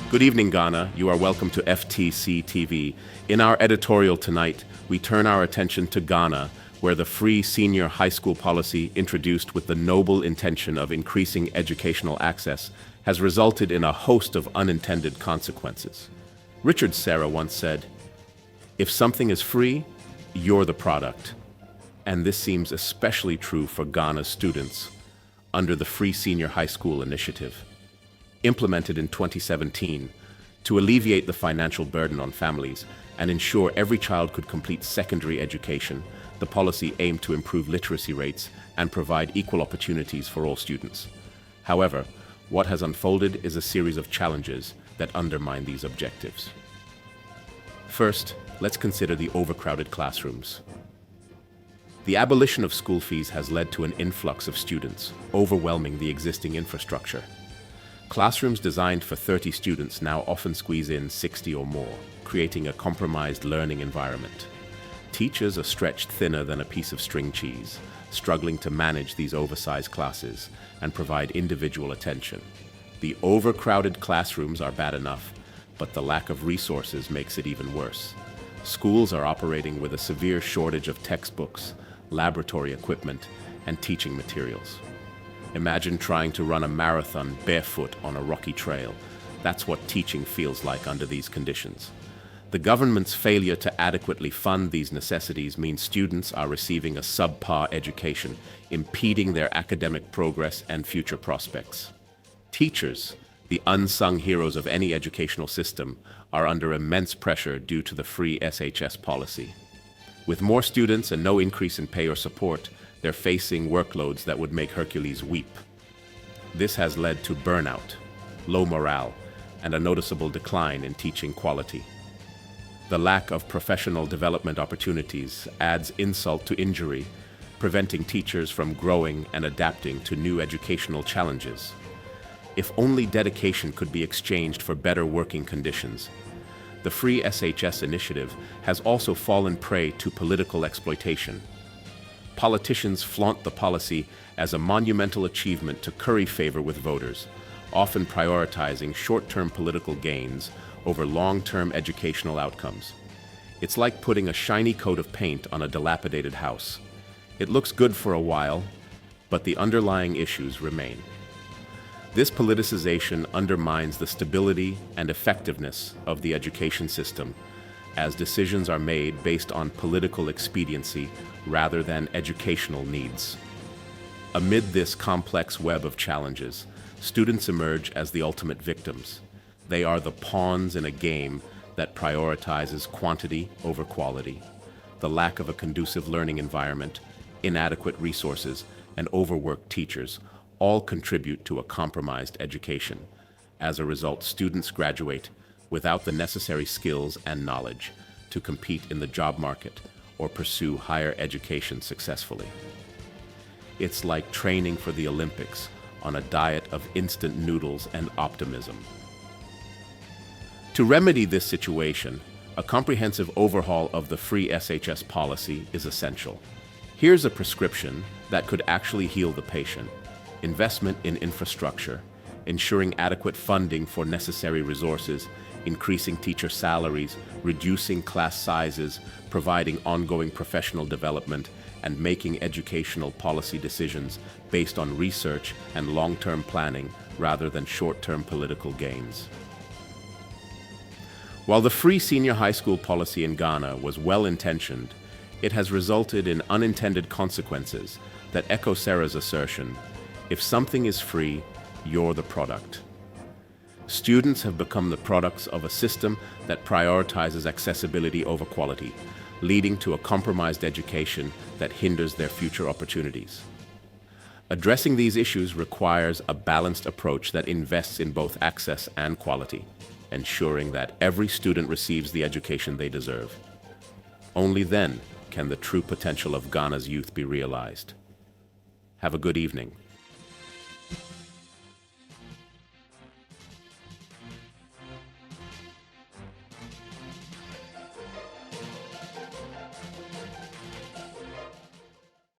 Good evening, Ghana. You are welcome to FTC TV. In our editorial tonight, we turn our attention to Ghana, where the free senior high school policy introduced with the noble intention of increasing educational access has resulted in a host of unintended consequences. Richard Serra once said, "If something is free, you're the product." And this seems especially true for Ghana's students under the Free Senior High School Initiative. Implemented in 2017 to alleviate the financial burden on families and ensure every child could complete secondary education, the policy aimed to improve literacy rates and provide equal opportunities for all students. However, what has unfolded is a series of challenges that undermine these objectives. First, let's consider the overcrowded classrooms. The abolition of school fees has led to an influx of students, overwhelming the existing infrastructure. Classrooms designed for 30 students now often squeeze in 60 or more, creating a compromised learning environment. Teachers are stretched thinner than a piece of string cheese, struggling to manage these oversized classes and provide individual attention. The overcrowded classrooms are bad enough, but the lack of resources makes it even worse. Schools are operating with a severe shortage of textbooks, laboratory equipment, and teaching materials. Imagine trying to run a marathon barefoot on a rocky trail. That's what teaching feels like under these conditions. The government's failure to adequately fund these necessities means students are receiving a subpar education, impeding their academic progress and future prospects. Teachers, the unsung heroes of any educational system, are under immense pressure due to the free SHS policy. With more students and no increase in pay or support, they're facing workloads that would make Hercules weep. This has led to burnout, low morale, and a noticeable decline in teaching quality. The lack of professional development opportunities adds insult to injury, preventing teachers from growing and adapting to new educational challenges. If only dedication could be exchanged for better working conditions. The Free SHS initiative has also fallen prey to political exploitation. Politicians flaunt the policy as a monumental achievement to curry favor with voters, often prioritizing short-term political gains over long-term educational outcomes. It's like putting a shiny coat of paint on a dilapidated house. It looks good for a while, but the underlying issues remain. This politicization undermines the stability and effectiveness of the education system, as decisions are made based on political expediency rather than educational needs. Amid this complex web of challenges, students emerge as the ultimate victims. They are the pawns in a game that prioritizes quantity over quality. The lack of a conducive learning environment, inadequate resources, and overworked teachers all contribute to a compromised education. As a result, students graduate without the necessary skills and knowledge to compete in the job market or pursue higher education successfully. It's like training for the Olympics on a diet of instant noodles and optimism. To remedy this situation, a comprehensive overhaul of the free SHS policy is essential. Here's a prescription that could actually heal the patient: investment in infrastructure, ensuring adequate funding for necessary resources, increasing teacher salaries, reducing class sizes, providing ongoing professional development, and making educational policy decisions based on research and long-term planning rather than short-term political gains. While the free senior high school policy in Ghana was well-intentioned, it has resulted in unintended consequences that echo Sarah's assertion, "If something is free, you're the product." Students have become the products of a system that prioritizes accessibility over quality, leading to a compromised education that hinders their future opportunities. Addressing these issues requires a balanced approach that invests in both access and quality, ensuring that every student receives the education they deserve. Only then can the true potential of Ghana's youth be realized. Have a good evening.